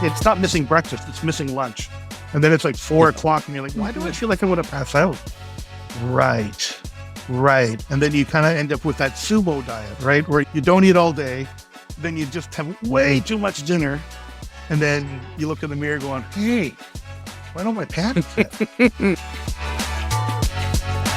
It's not missing breakfast, it's missing lunch. And then it's like 4 o'clock and you're like, why do I feel like I want to pass out? Right. And then you kind of end up with that sumo diet, right? Where you don't eat all day, then you just have way too much dinner. And then you look in the mirror going, hey, why don't my pants fit?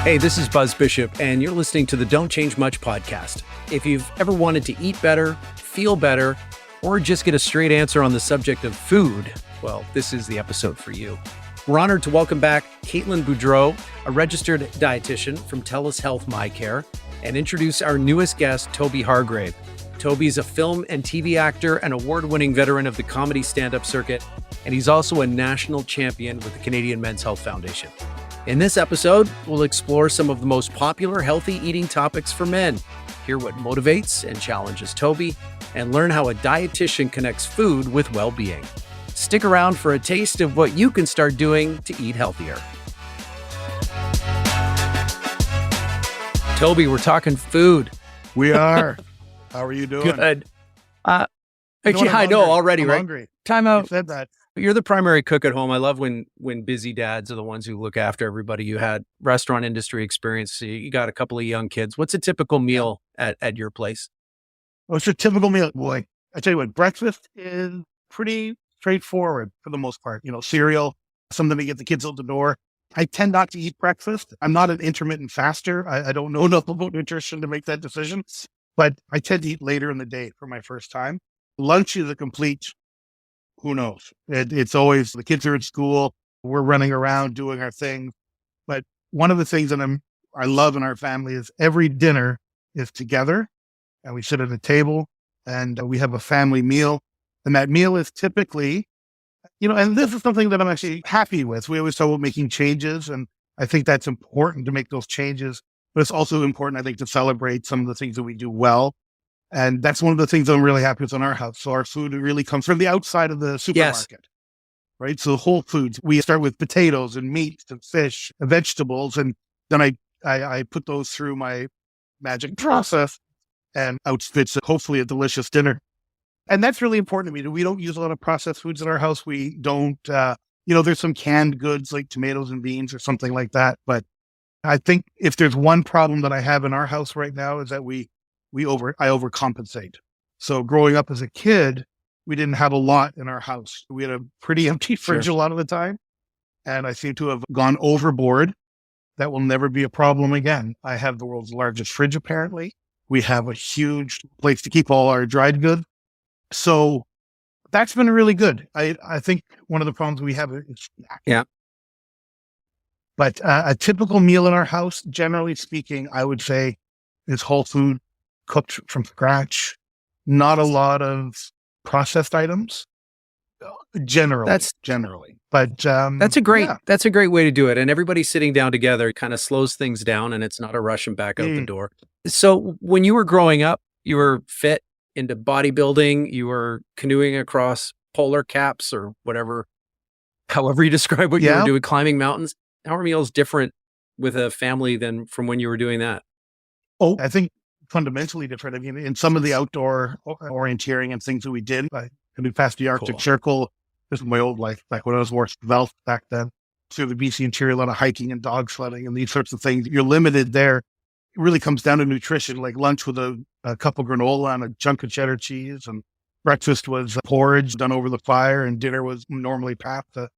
Hey, this is Buzz Bishop, and you're listening to the Don't Change Much podcast. If you've ever wanted to eat better, feel better, or just get a straight answer on the subject of food, well, this is the episode for you. We're honored to welcome back Caitlin Boudreau, a registered dietitian from TELUS Health MyCare, and introduce our newest guest, Toby Hargrave. Toby's a film and TV actor and award-winning veteran of the comedy stand-up circuit, and he's also a national champion with the Canadian Men's Health Foundation. In this episode, we'll explore some of the most popular healthy eating topics for men, hear what motivates and challenges Toby, and learn how a dietitian connects food with well-being. Stick around for a taste of what you can start doing to eat healthier. Toby, we're talking food. We are. How are you doing? Good. I know already, I'm right? hungry. Time You out. said that. You're the primary cook at home. I love when busy dads are the ones who look after everybody. You had restaurant industry experience. So you got a couple of young kids. What's a typical meal at your place? What's your typical meal? Boy, I tell you what, breakfast is pretty straightforward for the most part. Cereal, something to get the kids out the door. I tend not to eat breakfast. I'm not an intermittent faster. I don't know enough about nutrition to make that decision, but I tend to eat later in the day for my first time. Lunch is a complete, who knows? It's always the kids are at school. We're running around doing our thing. But one of the things that I love in our family is every dinner is together and we sit at a table and we have a family meal. And that meal is typically, and this is something that I'm actually happy with. We always talk about making changes. And I think that's important to make those changes. But it's also important, I think, to celebrate some of the things that we do well. And that's one of the things that I'm really happy with in our house. So our food really comes from the outside of the supermarket, right? So Whole Foods, we start with potatoes and meats and fish and vegetables. And then I put those through my magic process and out spits hopefully a delicious dinner. And that's really important to me. We don't use a lot of processed foods in our house. We don't, there's some canned goods like tomatoes and beans or something like that. But I think if there's one problem that I have in our house right now is that I overcompensate. So growing up as a kid, we didn't have a lot in our house. We had a pretty empty fridge a lot of the time. And I seem to have gone overboard. That will never be a problem again. I have the world's largest fridge, apparently. We have a huge place to keep all our dried goods. So that's been really good. I think one of the problems we have is snacking. Yeah. But a typical meal in our house, generally speaking, I would say is whole food, cooked from scratch, not a lot of processed items. Generally. But that's a great way to do it. And everybody sitting down together kind of slows things down and it's not a rush and back out the door. So when you were growing up, you were fit, into bodybuilding, you were canoeing across polar caps or whatever, however you describe what you were doing, climbing mountains. How are meals different with a family than from when you were doing that? Oh, I think fundamentally different. I mean, in some of the outdoor orienteering and things that we did, I could past the Arctic Circle. This is my old life, back when I was working Velth back then. Through the BC interior, a lot of hiking and dog sledding and these sorts of things. You're limited there. It really comes down to nutrition, like lunch with a cup of granola and a chunk of cheddar cheese, and breakfast was porridge done over the fire, and dinner was normally pasta.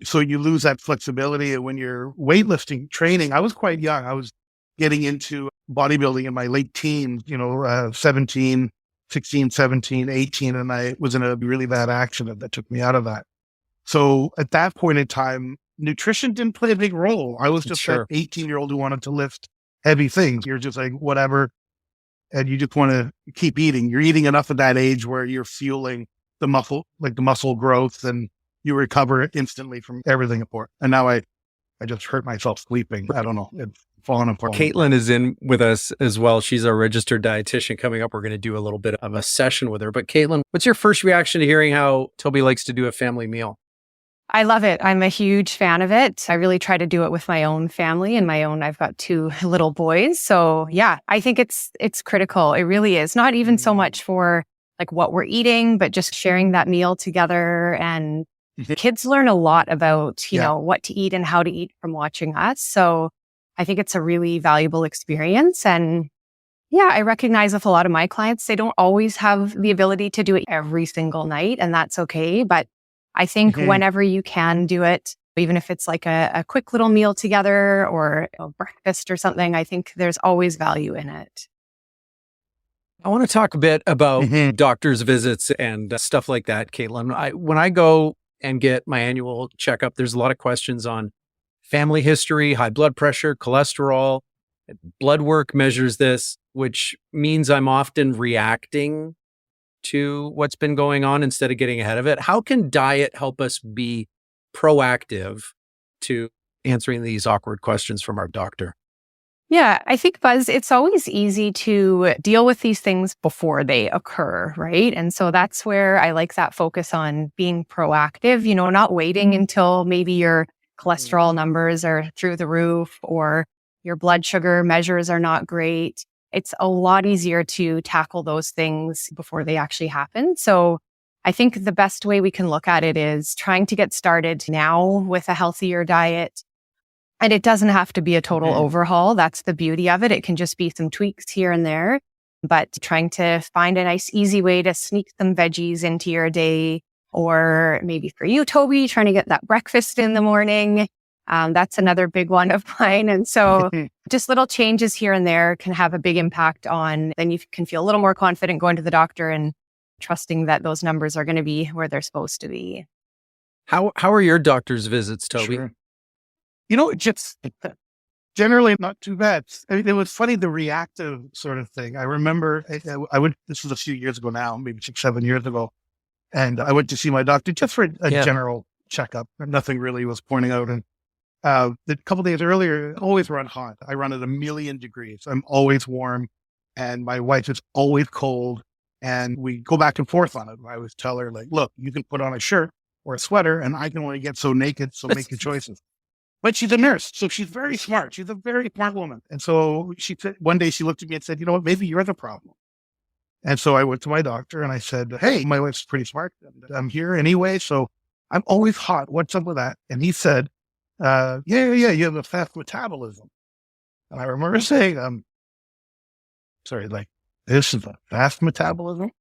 So you lose that flexibility. And when you're weightlifting training, I was quite young. I was getting into bodybuilding in my late teens, 16, 17, 18, and I was in a really bad accident that took me out of that. So at that point in time, nutrition didn't play a big role. I was just that 18-year-old who wanted to lift heavy things. You're just like, whatever. And you just want to keep eating. You're eating enough at that age where you're fueling the muscle growth, and you recover instantly from everything apart. And now I just hurt myself sleeping. I don't know. It's falling apart. Caitlin is in with us as well. She's our registered dietitian. Coming up, we're going to do a little bit of a session with her. But Caitlin, what's your first reaction to hearing how Toby likes to do a family meal? I love it. I'm a huge fan of it. I really try to do it with my own family and I've got 2 little boys. So yeah, I think it's critical. It really is. Not even so much for like what we're eating, but just sharing that meal together. And Mhm. kids learn a lot about, Yeah. what to eat and how to eat from watching us. So I think it's a really valuable experience. And yeah, I recognize with a lot of my clients, they don't always have the ability to do it every single night, and that's okay. But I think Mhm. whenever you can do it, even if it's like a quick little meal together or a breakfast or something, I think there's always value in it. I want to talk a bit about Mhm. doctor's visits and stuff like that, Caitlin. When I go and get my annual checkup, there's a lot of questions on family history, high blood pressure, cholesterol. Blood work measures this, which means I'm often reacting to what's been going on instead of getting ahead of it. How can diet help us be proactive to answering these awkward questions from our doctor? Yeah, I think, Buzz, it's always easy to deal with these things before they occur, right? And so that's where I like that focus on being proactive, not waiting until maybe your cholesterol numbers are through the roof or your blood sugar measures are not great. It's a lot easier to tackle those things before they actually happen. So I think the best way we can look at it is trying to get started now with a healthier diet. And it doesn't have to be a total Mhm. overhaul. That's the beauty of it. It can just be some tweaks here and there, but trying to find a nice, easy way to sneak some veggies into your day. Or maybe for you, Toby, trying to get that breakfast in the morning. That's another big one of mine. And so just little changes here and there can have a big impact on, then you can feel a little more confident going to the doctor and trusting that those numbers are going to be where they're supposed to be. How are your doctor's visits, Toby? Sure. It's just generally not too bad. I mean, it was funny, the reactive sort of thing. I remember I went, this was a few years ago now, maybe 6, 7 years ago. And I went to see my doctor just for a Yeah. general checkup. Nothing really was pointing out. And the couple days earlier, I always run hot. I run at 1,000,000 degrees. I'm always warm. And my wife is always cold. And we go back and forth on it. I always tell her, like, look, you can put on a shirt or a sweater, and I can only get so naked. So make your choices. But she's a nurse, so she's very smart. She's a very smart woman. And so she said, one day she looked at me and said, you know what, maybe you're the problem. And so I went to my doctor and I said, hey, my wife's pretty smart. And I'm here anyway. So I'm always hot. What's up with that? And he said, yeah, you have a fast metabolism. And I remember saying, sorry, like, this is a fast metabolism?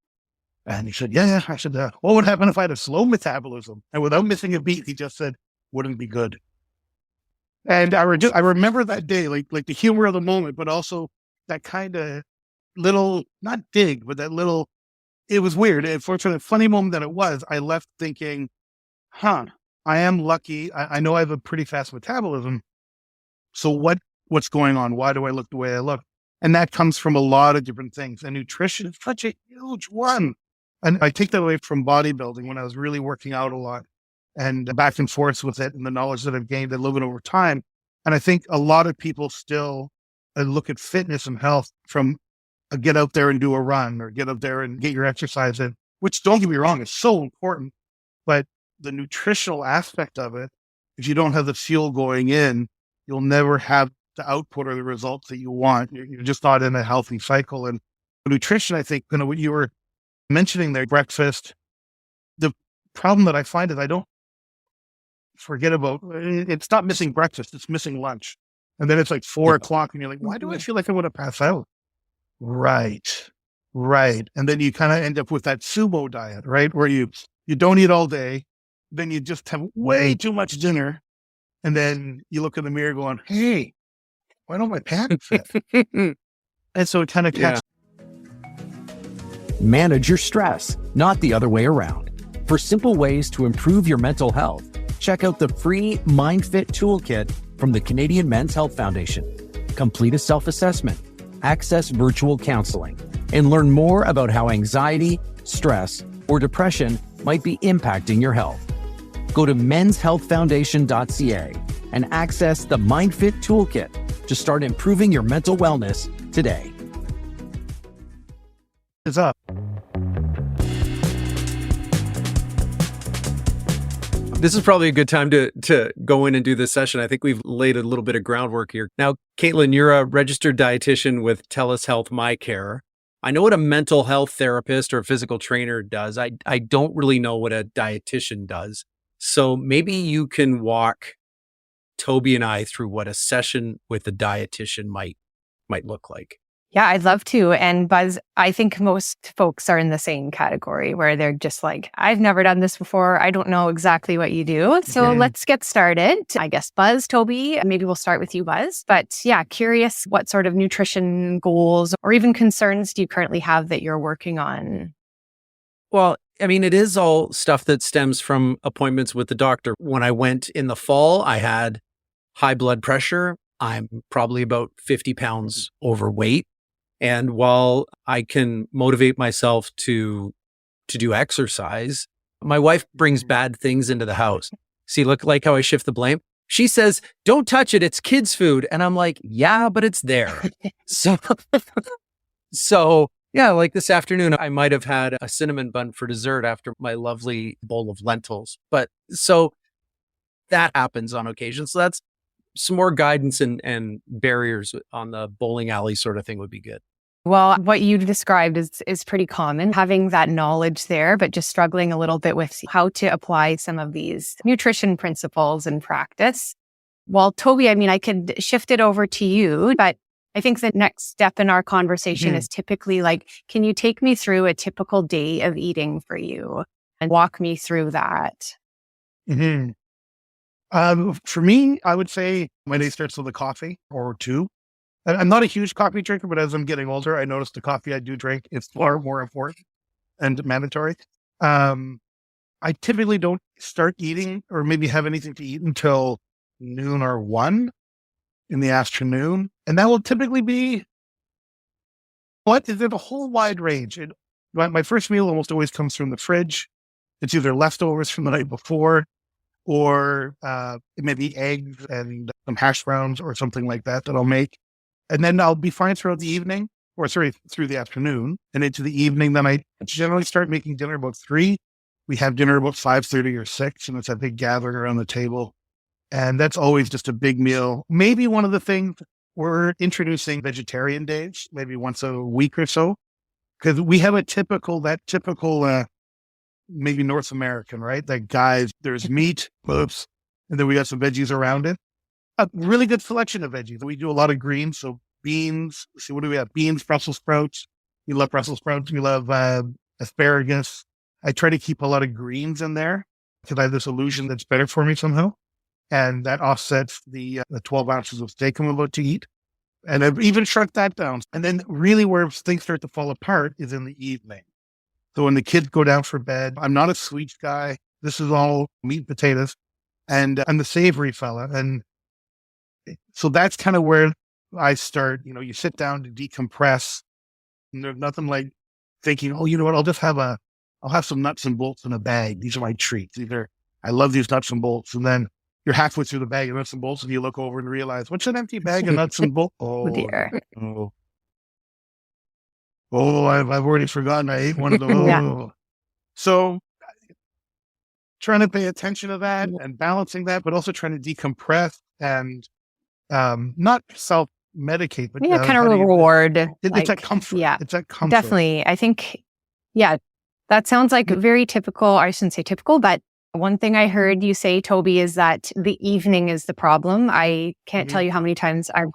And he said, yeah. I said, what would happen if I had a slow metabolism? And without missing a beat, he just said, wouldn't be good. And I remember that day, like the humor of the moment, but also that kind of little, not dig, but that little, it was weird. And for the funny moment that it was, I left thinking, I am lucky. I know I have a pretty fast metabolism. So what's going on? Why do I look the way I look? And that comes from a lot of different things. And nutrition is such a huge one. And I take that away from bodybuilding when I was really working out a lot and back and forth with it and the knowledge that I've gained and living over time. And I think a lot of people still look at fitness and health from get out there and do a run or get out there and get your exercise in, which, don't get me wrong, is so important. But the nutritional aspect of it, if you don't have the fuel going in, you'll never have the output or the results that you want. You're just not in a healthy cycle. And nutrition, I think, what you were mentioning there, breakfast, the problem that I find is I don't forget about, it's not missing breakfast, it's missing lunch. And then it's like 4 o'clock and you're like, why do I feel like I'm going to pass out? Right. And then you kind of end up with that sumo diet, right? Where you don't eat all day, then you just have way too much dinner. And then you look in the mirror going, hey, why don't my pants fit? And so it kind of Yeah. Manage your stress, not the other way around. For simple ways to improve your mental health, check out the free MindFit Toolkit from the Canadian Men's Health Foundation. Complete a self-assessment, access virtual counseling, and learn more about how anxiety, stress, or depression might be impacting your health. Go to menshealthfoundation.ca and access the MindFit Toolkit to start improving your mental wellness today. is up. This is probably a good time to go in and do this session. I think we've laid a little bit of groundwork here. Now, Caitlin, you're a registered dietitian with TELUS Health MyCare. I know what a mental health therapist or a physical trainer does. I don't really know what a dietitian does. So maybe you can walk Toby and I through what a session with a dietitian might look like. Yeah, I'd love to. And Buzz, I think most folks are in the same category where they're just like, I've never done this before. I don't know exactly what you do. So let's get started. I guess Buzz, Toby, maybe we'll start with you, Buzz. But yeah, curious what sort of nutrition goals or even concerns do you currently have that you're working on? Well, I mean, it is all stuff that stems from appointments with the doctor. When I went in the fall, I had high blood pressure. I'm probably about 50 pounds overweight. And while I can motivate myself to do exercise, my wife brings bad things into the house. See, look like how I shift the blame. She says, "Don't touch it. It's kids' food." And I'm like, yeah, but it's there. So yeah, like this afternoon, I might have had a cinnamon bun for dessert after my lovely bowl of lentils. But so that happens on occasion. So that's some more guidance and barriers on the bowling alley sort of thing would be good. Well, what you described is pretty common, having that knowledge there, but just struggling a little bit with how to apply some of these nutrition principles in practice. Well, Toby, I mean, I could shift it over to you, but I think the next step in our conversation is typically like, can you take me through a typical day of eating for you and walk me through that? For me, I would say my day starts with a coffee or two. I'm not a huge coffee drinker, but as I'm getting older, I notice the coffee I do drink is far more important and mandatory. I typically don't start eating or maybe have anything to eat until noon or 1 in the afternoon. And that will typically be, there's a whole wide range. My first meal almost always comes from the fridge. It's either leftovers from the night before, or it may be eggs and some hash browns or something like that I'll make. And then I'll be fine throughout the evening, through the afternoon and into the evening. Then I generally start making dinner about 3. We have dinner about 5:30 or 6, and it's a big gathering around the table. And that's always just a big meal. Maybe one of the things, we're introducing vegetarian days, maybe once a week or so, because we have that typical, maybe North American, right? That guys, there's meat, and then we got some veggies around it. A really good selection of veggies. We do a lot of greens, so beans. Let's see, what do we have? Beans, Brussels sprouts. We love Brussels sprouts. We love asparagus. I try to keep a lot of greens in there because I have this illusion that's better for me somehow. And that offsets the 12 ounces of steak I'm about to eat. And I've even shrunk that down. And then really where things start to fall apart is in the evening. So when the kids go down for bed, I'm not a sweet guy. This is all meat and potatoes. And I'm the savory fella. And so that's kind of where I start. You sit down to decompress. And there's nothing like thinking, oh, you know what? I'll have some nuts and bolts in a bag. These are my treats. I love these nuts and bolts. And then you're halfway through the bag of nuts and bolts and you look over and realize, what's an empty bag of nuts and bolts? Oh, dear. I've already forgotten I ate one of those. Yeah. So trying to pay attention to that and balancing that, but also trying to decompress and not self-medicate, but kind of reward. It's that comfort. Yeah, it's that comfort. Definitely. I think, that sounds like very typical. I shouldn't say typical, but one thing I heard you say, Toby, is that the evening is the problem. I can't tell you how many times I've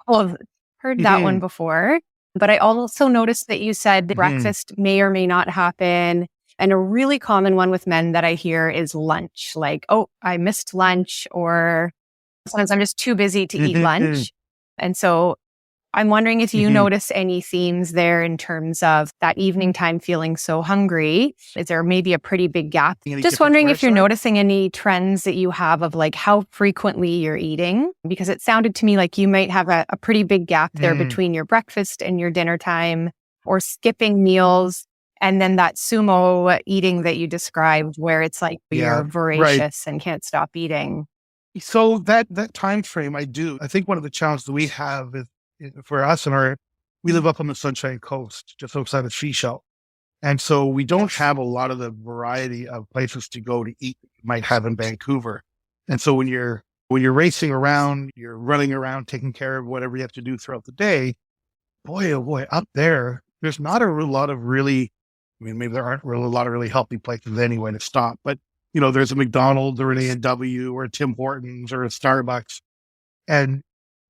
heard that one before. But I also noticed that you said breakfast may or may not happen. And a really common one with men that I hear is lunch. Like, oh, I missed lunch, or sometimes I'm just too busy to eat lunch. And so I'm wondering if you notice any themes there in terms of that evening time feeling so hungry. Is there maybe a pretty big gap? Just wondering if you're noticing any trends that you have of like how frequently you're eating, because it sounded to me like you might have a pretty big gap there between your breakfast and your dinner time, or skipping meals. And then that sumo eating that you described where it's like you're voracious and can't stop eating. So that time frame, I think one of the challenges that we have is, for us we live up on the Sunshine Coast, just outside of Sechelt. And so we don't have a lot of the variety of places to go to eat that you might have in Vancouver. And so when you're racing around, you're running around, taking care of whatever you have to do throughout the day, boy, oh boy, up there, there's not a lot of really, I mean, maybe there aren't really a lot of really healthy places anyway to stop, but there's a McDonald's or an A&W or a Tim Hortons or a Starbucks. And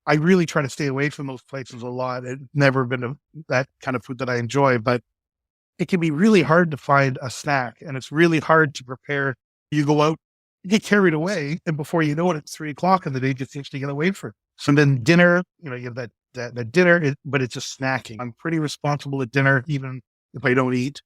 I really try to stay away from those places a lot. It's never been that kind of food that I enjoy, but it can be really hard to find a snack, and it's really hard to prepare. You go out, you get carried away, and before you know it, it's 3 o'clock and the day just seems to get away from it. So then dinner, you have that dinner, but it's just snacking. I'm pretty responsible at dinner, even if I don't eat.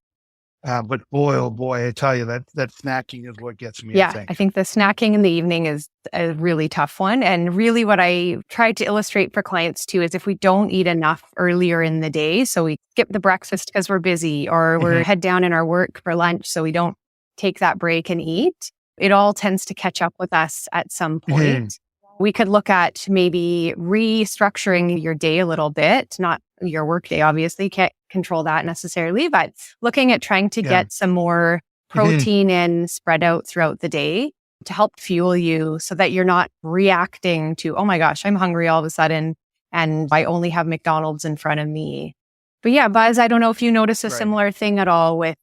But boy, oh boy, I tell you that snacking is what gets me. Yeah, I think the snacking in the evening is a really tough one. And really what I try to illustrate for clients too is if we don't eat enough earlier in the day, so we skip the breakfast because we're busy, or we're head down in our work for lunch, so we don't take that break and eat, it all tends to catch up with us at some point. We could look at maybe restructuring your day a little bit, not your work day, obviously, can't control that necessarily, but looking at trying to get some more protein in spread out throughout the day to help fuel you so that you're not reacting to, oh my gosh, I'm hungry all of a sudden and I only have McDonald's in front of me. But yeah, Buzz, I don't know if you notice a similar thing at all with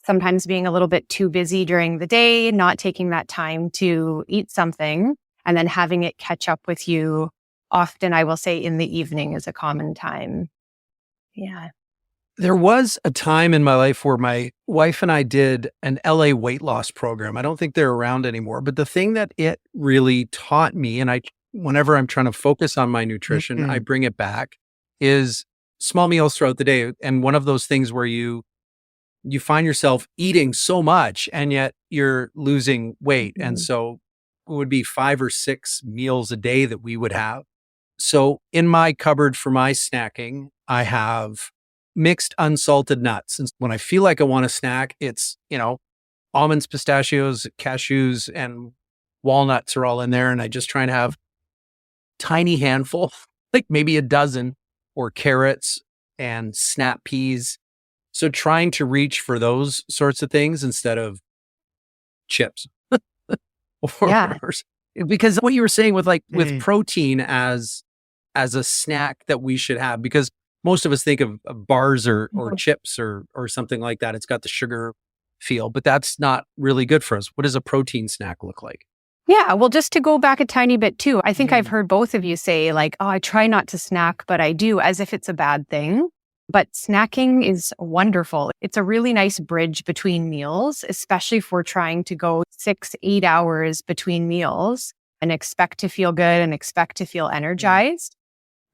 sometimes being a little bit too busy during the day, not taking that time to eat something, and then having it catch up with you. Often, I will say in the evening is a common time. Yeah. There was a time in my life where my wife and I did an LA weight loss program. I don't think they're around anymore, but the thing that it really taught me, and whenever I'm trying to focus on my nutrition, I bring it back, is small meals throughout the day. And one of those things where you find yourself eating so much and yet you're losing weight. And so it would be 5 or 6 meals a day that we would have. So in my cupboard for my snacking, I have mixed unsalted nuts. And when I feel like I want a snack, it's, almonds, pistachios, cashews, and walnuts are all in there. And I just try to have tiny handful, like maybe a dozen, or carrots and snap peas. So trying to reach for those sorts of things instead of chips. Because what you were saying with with protein as a snack that we should have, because most of us think of bars or chips or something like that. It's got the sugar feel, but that's not really good for us. What does a protein snack look like? Yeah, well, just to go back a tiny bit too, I think I've heard both of you say I try not to snack, but I do, as if it's a bad thing. But snacking is wonderful. It's a really nice bridge between meals, especially if we're trying to go 6-8 hours between meals and expect to feel good and expect to feel energized.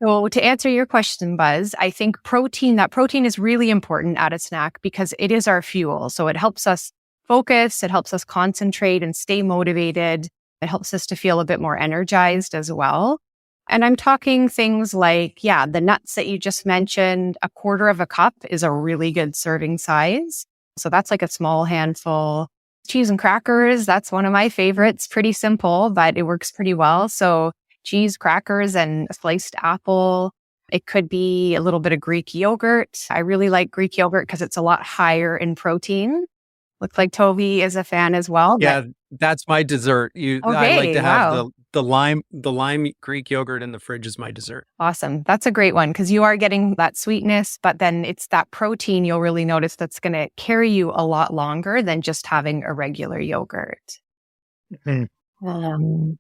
So to answer your question, Buzz, I think that protein is really important at a snack because it is our fuel. So it helps us focus, it helps us concentrate and stay motivated. It helps us to feel a bit more energized as well. And I'm talking things like, the nuts that you just mentioned, 1/4 cup is a really good serving size. So that's like a small handful. Cheese and crackers, that's one of my favorites. Pretty simple, but it works pretty well. So cheese, crackers, and a sliced apple. It could be a little bit of Greek yogurt. I really like Greek yogurt because it's a lot higher in protein. Looks like Toby is a fan as well. Yeah, that's my dessert. I like to have the lime Greek yogurt in the fridge is my dessert. Awesome. That's a great one because you are getting that sweetness, but then it's that protein you'll really notice that's going to carry you a lot longer than just having a regular yogurt. Well,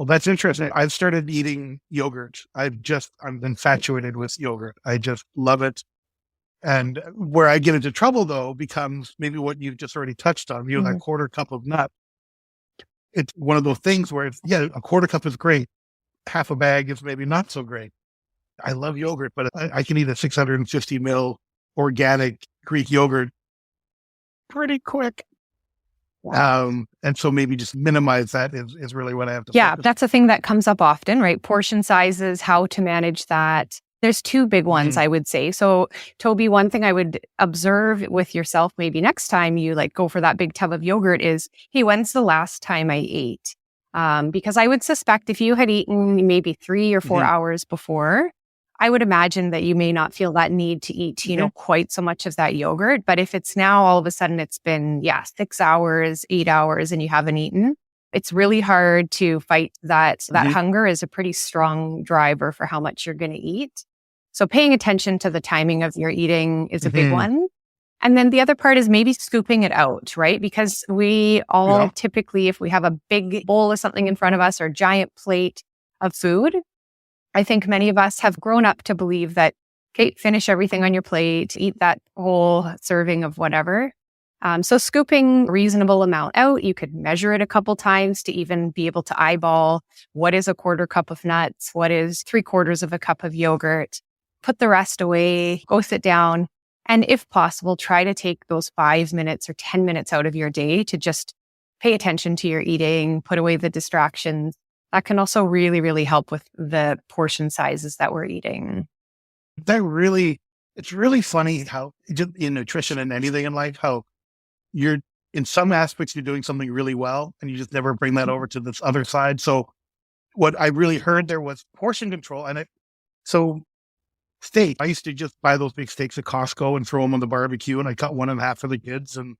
that's interesting. I've started eating yogurt. I'm infatuated with yogurt. I just love it. And where I get into trouble, though, becomes maybe what you've just already touched on. That 1/4 cup of nut. It's one of those things where, 1/4 cup is great. Half a bag is maybe not so great. I love yogurt, but I can eat a 650 ml organic Greek yogurt pretty quick. And so maybe just minimize that is really what I have to focus. That's a thing that comes up often, right? Portion sizes, how to manage that. There's 2 big ones, I would say. So, Toby, one thing I would observe with yourself maybe next time you go for that big tub of yogurt is, hey, when's the last time I ate? Because I would suspect if you had eaten maybe 3 or 4 hours before, I would imagine that you may not feel that need to eat, quite so much of that yogurt. But if it's now all of a sudden it's been, 6 hours, 8 hours, and you haven't eaten, it's really hard to fight that. That hunger is a pretty strong driver for how much you're going to eat. So paying attention to the timing of your eating is a big Mhm. one. And then the other part is maybe scooping it out, right? Because we all Yeah. typically, if we have a big bowl of something in front of us or giant plate of food, I think many of us have grown up to believe that, okay, finish everything on your plate, eat that whole serving of whatever. So scooping a reasonable amount out, you could measure it a couple times to even be able to eyeball what is a quarter cup of nuts, what is 3/4 of a cup of yogurt, put the rest away, go sit down. And if possible, try to take those 5 minutes or 10 minutes out of your day to just pay attention to your eating, put away the distractions. That can also really, really help with the portion sizes that we're eating. It's really funny how just in nutrition and anything in life, how you're in some aspects, you're doing something really well and you just never bring that over to this other side. So what I really heard there was portion control. So steak, I used to just buy those big steaks at Costco and throw them on the barbecue. And I cut one and a half for the kids and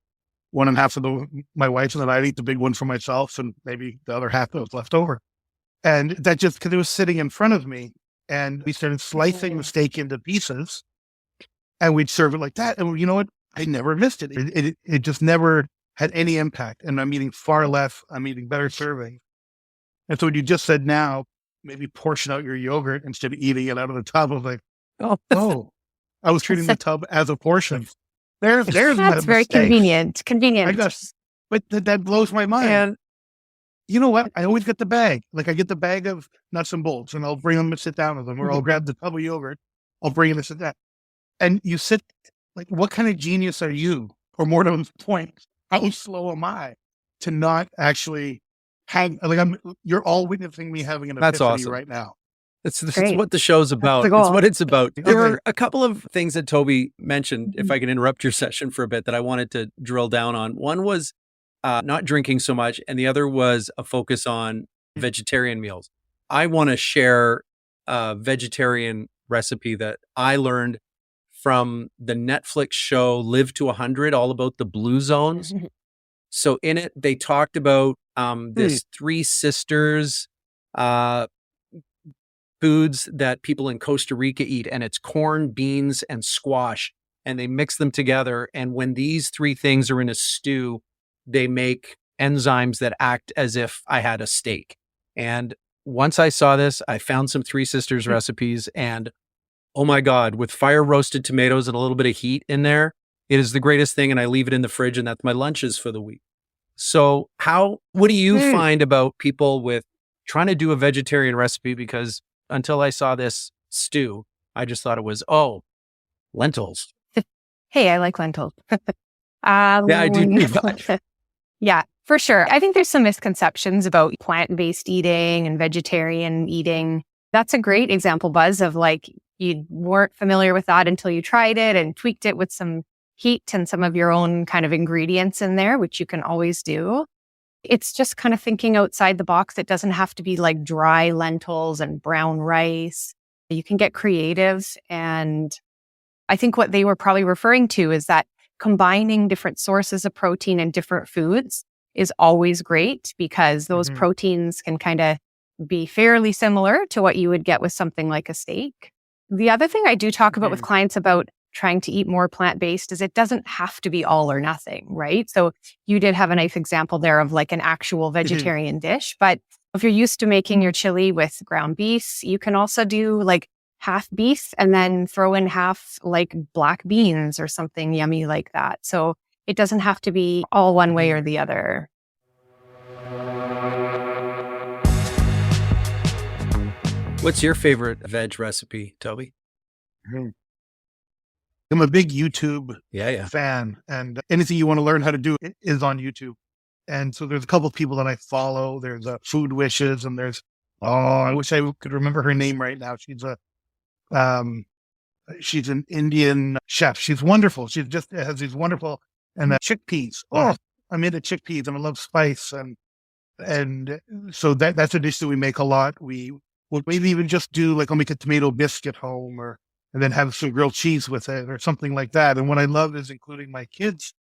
one and a half for my wife. And then I'd eat the big one for myself and maybe the other half that was left over. And that just because it was sitting in front of me and we started slicing the steak into pieces and we'd serve it like that. And you know what? I never missed it. It just never had any impact. And I'm eating far less. I'm eating better serving. And so what you just said now, maybe portion out your yogurt instead of eating it out of the tub. I was like, oh, I was treating the tub as a portion. There's That's my very mistake. convenient. I guess, but that blows my mind. And You know what? I always get the bag. Like I get the bag of nuts and bolts and I'll bring them and sit down with them or I'll grab the tub of yogurt. I'll bring it and sit down. And you sit like, what kind of genius are you? Or more to the point, how slow am I to not actually hang? Like you're all witnessing me having an That's epiphany awesome. right now. It's Great. what the show's about. the It's goal. what it's about. There Okay. are a couple of things that Toby mentioned, if I can interrupt your session for a bit, that I wanted to drill down on. One was not drinking so much, and the other was a focus on vegetarian meals. I want to share a vegetarian recipe that I learned from the Netflix show Live to 100, all about the blue zones. So in it, they talked about this three sisters foods that people in Costa Rica eat, and it's corn, beans, and squash, and they mix them together. And when these three things are in a stew, they make enzymes that act as if I had a steak. And once I saw this, I found some Three Sisters recipes, and oh my God, with fire roasted tomatoes and a little bit of heat in there, it is the greatest thing. And I leave it in the fridge, and that's my lunches for the week. So what do you find about people with trying to do a vegetarian recipe? Because until I saw this stew, I just thought it was, lentils. Hey, I like lentils. Yeah, I do. Yeah, for sure. I think there's some misconceptions about plant-based eating and vegetarian eating. That's a great example, Buzz, of like you weren't familiar with that until you tried it and tweaked it with some heat and some of your own kind of ingredients in there, which you can always do. It's just kind of thinking outside the box. It doesn't have to be like dry lentils and brown rice. You can get creative. And I think what they were probably referring to is that combining different sources of protein in different foods is always great because those proteins can kind of be fairly similar to what you would get with something like a steak. The other thing I do talk about with clients about trying to eat more plant-based is it doesn't have to be all or nothing, right? So you did have a nice example there of like an actual vegetarian dish, but if you're used to making your chili with ground beef, you can also do like half beef and then throw in half like black beans or something yummy like that. So it doesn't have to be all one way or the other. What's your favorite veg recipe, Toby? I'm a big YouTube Yeah. fan, and anything you want to learn how to do is on YouTube. And so there's a couple of people that I follow. There's Food Wishes, and there's I wish I could remember her name right now. She's an Indian chef. She's wonderful. She just has these wonderful and chickpeas. Oh, I'm into chickpeas, and I love spice, and so that's a dish that we make a lot. We will maybe even just do like I'll make a tomato biscuit home, and then have some grilled cheese with it or something like that. And what I love is including my kids.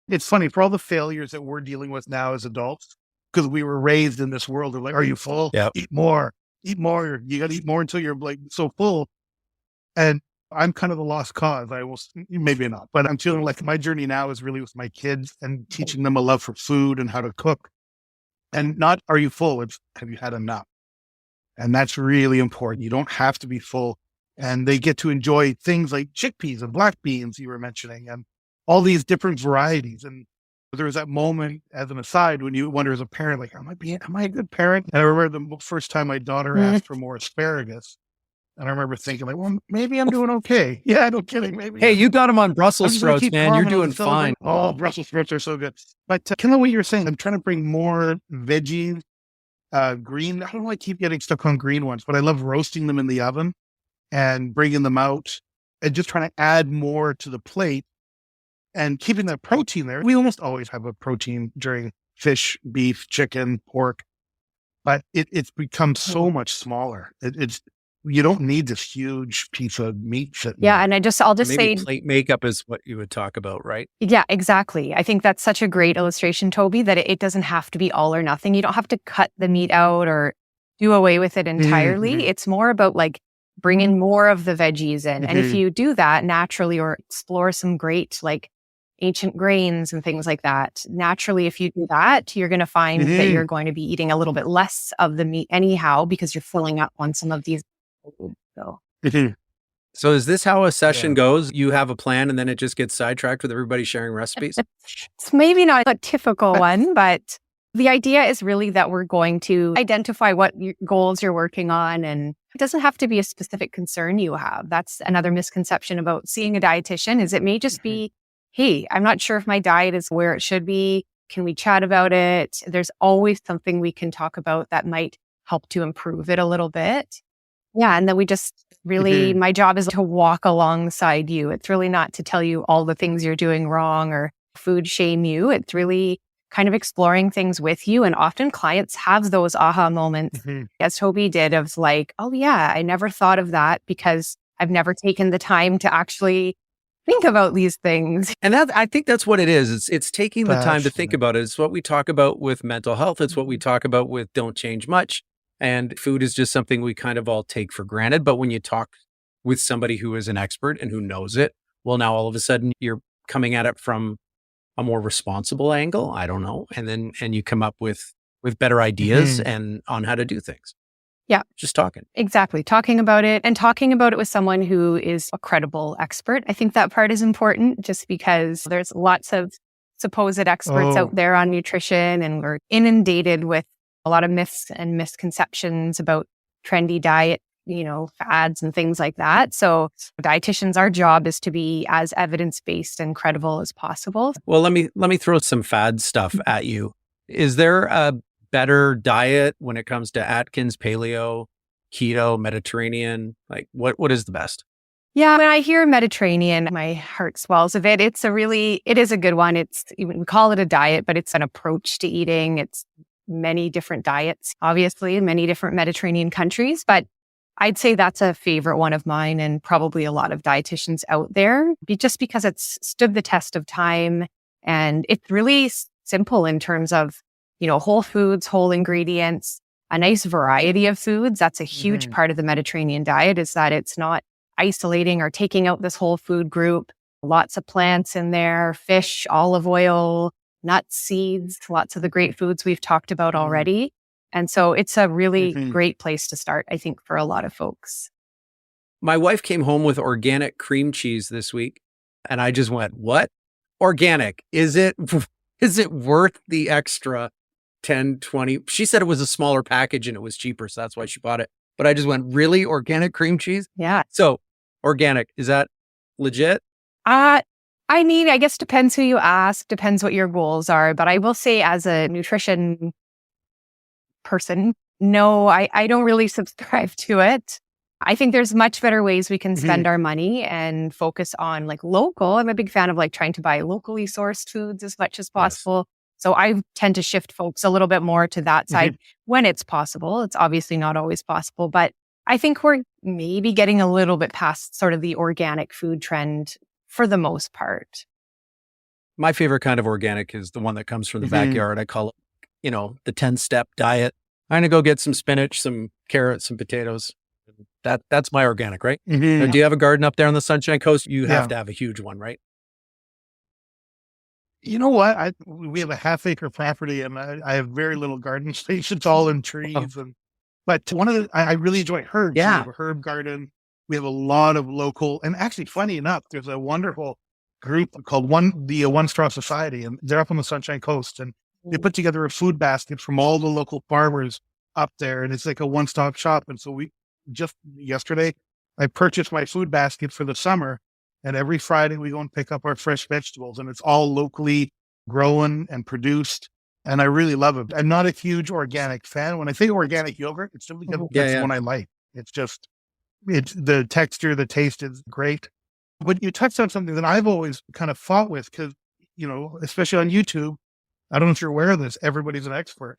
It's funny for all the failures that we're dealing with now as adults, because we were raised in this world of like, are you full? Yep. Eat more. You got to eat more until you're like so full. And I'm kind of the lost cause. I will, maybe not, but I'm feeling like my journey now is really with my kids and teaching them a love for food and how to cook. And not, are you full? It's, have you had enough? And that's really important. You don't have to be full. And they get to enjoy things like chickpeas and black beans you were mentioning and all these different varieties. And there was that moment as an aside when you wonder as a parent, like, am I a good parent? And I remember the first time my daughter asked for more asparagus. And I remember thinking like, well, maybe I'm doing okay. Yeah, no kidding. Maybe. Hey, you got them on I'm Brussels just gonna sprouts, keep man. You're farming on doing the celebrate- fine. Oh, Brussels sprouts are so good. But kind of what you're saying, I'm trying to bring more veggies, green. I don't know. I keep getting stuck on green ones, but I love roasting them in the oven and bringing them out and just trying to add more to the plate and keeping that protein there. We almost always have a protein during fish, beef, chicken, pork, but it's become so much smaller. It's you don't need this huge piece of meat sitting Yeah. there. And I'll just Maybe say, plate makeup is what you would talk about, right? yeah, exactly. I think that's such a great illustration, Toby, that it doesn't have to be all or nothing. You don't have to cut the meat out or do away with it entirely. Mhm. It's more about like bringing more of the veggies in. And if Mhm. you do that naturally or explore some great like ancient grains and things like that, naturally, if you do that, you're going to find that Mhm. you're going to be eating a little bit less of the meat anyhow, because you're filling up on some of these. So Mhm. So is this how a session Yeah. goes? You have a plan and then it just gets sidetracked with everybody sharing recipes? it's maybe not a typical one, but the idea is really that we're going to identify what goals you're working on. And it doesn't have to be a specific concern you have. That's another misconception about seeing a dietitian is it may just be, hey, I'm not sure if my diet is where it should be. Can we chat about it? There's always something we can talk about that might help to improve it a little bit. Yeah. And then we just really, my job is to walk alongside you. It's really not to tell you all the things you're doing wrong or food shame you. It's really kind of exploring things with you. And often clients have those aha moments, Mhm. as Toby did, of like, oh, yeah, I never thought of that because I've never taken the time to actually think about these things. And that I think that's what it is. It's taking the time to think Fascinating. about it. It's what we talk about with mental health. It's what we talk about with Don't Change Much. And food is just something we kind of all take for granted. But when you talk with somebody who is an expert and who knows it, well, now all of a sudden you're coming at it from a more responsible angle. I don't know. And you come up with better ideas Mhm. and on how to do things. Yeah. Just talking. Exactly. Talking about it and talking about it with someone who is a credible expert. I think that part is important just because there's lots of supposed experts Oh. out there on nutrition and we're inundated with a lot of myths and misconceptions about trendy diet, fads and things like that. So dietitians, our job is to be as evidence-based and credible as possible. Well, let me throw some fad stuff at you. Is there a better diet when it comes to Atkins, paleo, keto, Mediterranean? Like what is the best? Yeah, when I hear Mediterranean, my heart swells a bit. It is a good one. We call it a diet, but it's an approach to eating. It's many different diets, obviously, in many different Mediterranean countries. But I'd say that's a favorite one of mine and probably a lot of dietitians out there, just because it's stood the test of time. And it's really simple in terms of, whole foods, whole ingredients, a nice variety of foods. That's a huge Mhm. part of the Mediterranean diet is that it's not isolating or taking out this whole food group. Lots of plants in there, fish, olive oil, nuts, seeds, lots of the great foods we've talked about already. And so it's a really Mhm. great place to start, I think, for a lot of folks. My wife came home with organic cream cheese this week and I just went, "What? Organic? Is it worth the extra 10, 20?" She said it was a smaller package and it was cheaper, so that's why she bought it. But I just went, "Really? Organic cream cheese?" Yeah. So, organic, is that legit? I guess depends who you ask, depends what your goals are. But I will say as a nutrition person, no, I don't really subscribe to it. I think there's much better ways we can spend our money and focus on like local. I'm a big fan of like trying to buy locally sourced foods as much as possible. So I tend to shift folks a little bit more to that side when it's possible. It's obviously not always possible, but I think we're maybe getting a little bit past sort of the organic food trend for the most part. My favorite kind of organic is the one that comes from the backyard. I call it, the 10-step diet. I'm going to go get some spinach, some carrots, some potatoes, That's my organic, right? Mhm. Now, do you have a garden up there on the Sunshine Coast? You have Yeah. to have a huge one, right? You know what? We have a half-acre property, and I have very little garden space. It's all in trees, but one of the I really enjoy herbs. We Yeah. have a herb garden. We have a lot of local, and actually, funny enough, there's a wonderful group called the One Straw Society, and they're up on the Sunshine Coast, and they put together a food basket from all the local farmers up there, and it's like a one-stop shop. And so we just yesterday, I purchased my food basket for the summer, and every Friday we go and pick up our fresh vegetables, and it's all locally grown and produced. And I really love it. I'm not a huge organic fan. When I say organic yogurt, it's simply because Yeah, that's yeah. the one I like. It's the texture, the taste is great. But you touched on something that I've always kind of fought with because, especially on YouTube, I don't know if you're aware of this, everybody's an expert.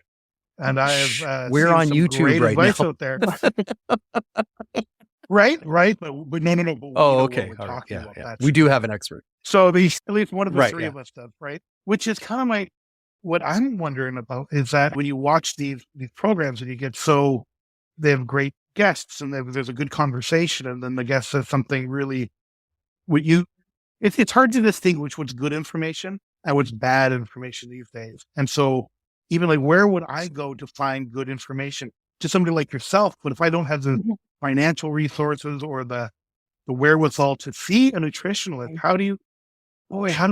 And I have We're seen on some YouTube great right advice now. out there. Right. But no. But we Oh, know what okay. we're All right. talking Yeah, about. yeah. That's- We do have an expert. So at least one of the Right, three yeah. of us does, right? Which is kind of what I'm wondering about is that when you watch these programs and you get they have great guests and there's a good conversation, and then the guest says something really, it's hard to distinguish what's good information and what's bad information these days. And so even like, where would I go to find good information? To somebody like yourself, but if I don't have the financial resources or the wherewithal to see a nutritionalist, how do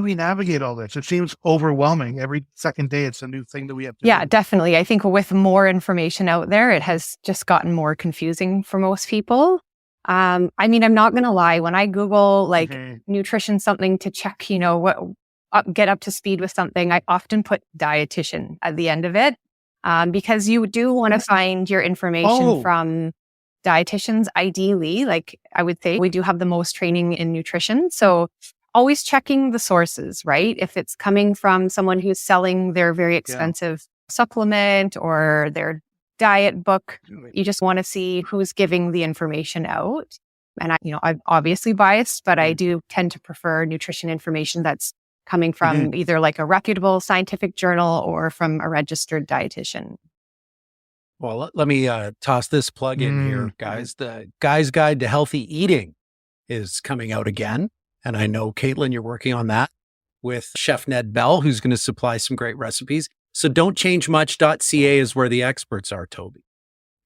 we navigate all this? It seems overwhelming. Every second day, it's a new thing that we have to Yeah, do. definitely. I think with more information out there, it has just gotten more confusing for most people. I'm not going to lie. When I Google Mhm. nutrition something to check, get up to speed with something, I often put dietitian at the end of it because you do want to find your information Oh. from dietitians. Ideally, like I would say, we do have the most training in nutrition. So always checking the sources, right? If it's coming from someone who's selling their very expensive supplement or their diet book, you just want to see who's giving the information out. And I'm obviously biased, but I do tend to prefer nutrition information that's coming from either like a reputable scientific journal or from a registered dietitian. Well, let me toss this plug in here, guys. The Guy's Guide to Healthy Eating is coming out again. And I know, Caitlin, you're working on that with Chef Ned Bell, who's going to supply some great recipes. So don'tchangemuch.ca is where the experts are, Toby.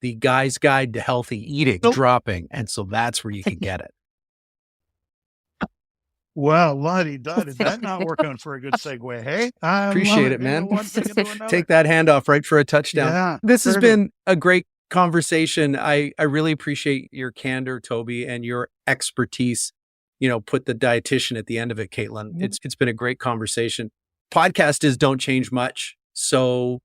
The Guy's Guide to Healthy Eating dropping. And so that's where you can get it. Well, la-di-da, did that not work out for a good segue? Hey, I Appreciate love it, man. One thing into another. Take that handoff right for a touchdown. Yeah, This has perfect. been a great conversation. I really appreciate your candor, Toby, and your expertise. Put the dietitian at the end of it, Caitlin. It's been a great conversation. Podcast is Don't Change Much. So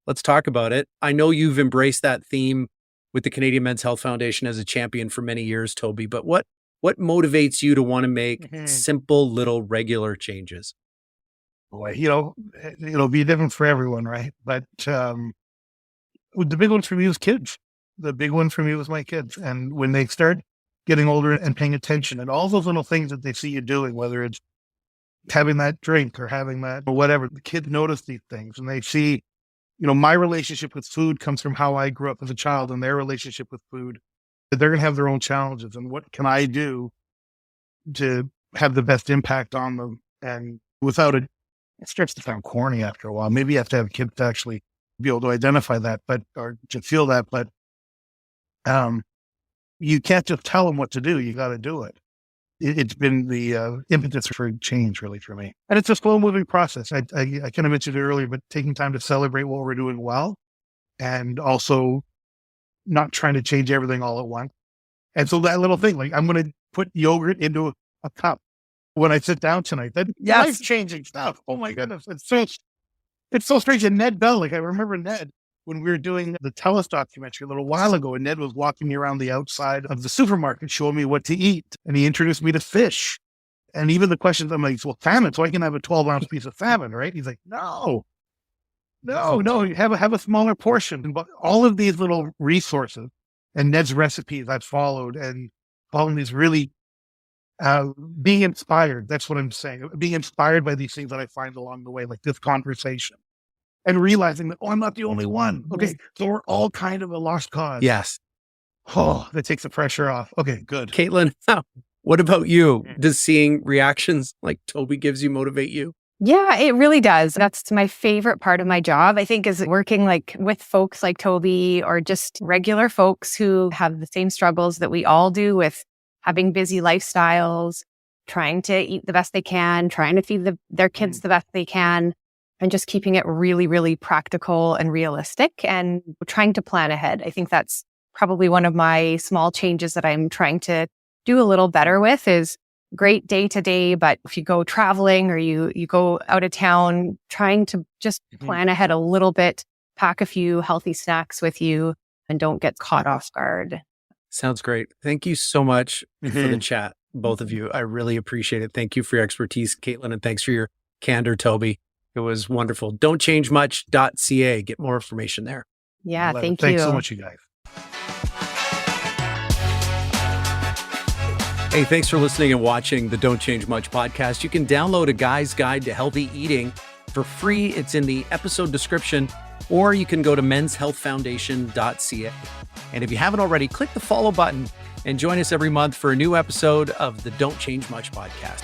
let's talk about it. I know you've embraced that theme with the Canadian Men's Health Foundation as a champion for many years, Toby, but what motivates you to want to make simple, little, regular changes? Boy, it'll be different for everyone, right? But the big one for me was kids. The big one for me was my kids. And when they start getting older and paying attention and all those little things that they see you doing, whether it's having that drink or having that or whatever, the kids notice these things and they see, my relationship with food comes from how I grew up as a child, and their relationship with food, that they're going to have their own challenges. And what can I do to have the best impact on them? And without it starts to sound corny after a while. Maybe you have to have kids to actually be able to identify that, or to feel that. But you can't just tell them what to do. You got to do it. It's been the impetus for change, really, for me. And it's a slow moving process. I kind of mentioned it earlier, but taking time to celebrate what we're doing well, and also not trying to change everything all at once. And so that little thing, like I'm going to put yogurt into a cup when I sit down tonight. That's life-changing stuff. Oh my goodness. It's so strange. And Ned Bell, like I remember Ned when we were doing the TELUS documentary a little while ago, and Ned was walking me around the outside of the supermarket, showing me what to eat. And he introduced me to fish. And even the questions, I'm like, well, salmon, so I can have a 12-ounce piece of salmon, right? He's like, no, you have a smaller portion. But all of these little resources and Ned's recipes I've followed, and following these really being inspired. That's what I'm saying. Being inspired by these things that I find along the way, like this conversation, and realizing that, I'm not the only one. Okay. So we're all kind of a lost cause. Yes. Oh, that takes the pressure off. Okay, good. Caitlin, what about you? Does seeing reactions like Toby gives you motivate you? Yeah, it really does. That's my favorite part of my job, I think, is working like with folks like Toby or just regular folks who have the same struggles that we all do with having busy lifestyles, trying to eat the best they can, trying to feed their kids the best they can, and just keeping it really, really practical and realistic and trying to plan ahead. I think that's probably one of my small changes that I'm trying to do a little better with is great day to day, but if you go traveling or you go out of town, trying to just plan ahead a little bit, pack a few healthy snacks with you and don't get caught off guard. Sounds great. Thank you so much for the chat, both of you. I really appreciate it. Thank you for your expertise, Caitlin, and thanks for your candor, Toby. It was wonderful. Don'tchangemuch.ca. Get more information there. Yeah, thank you. Thanks so much, you guys. Hey, thanks for listening and watching the Don't Change Much podcast. You can download a guy's guide to healthy eating for free. It's in the episode description, or you can go to menshealthfoundation.ca. And if you haven't already, click the follow button and join us every month for a new episode of the Don't Change Much podcast.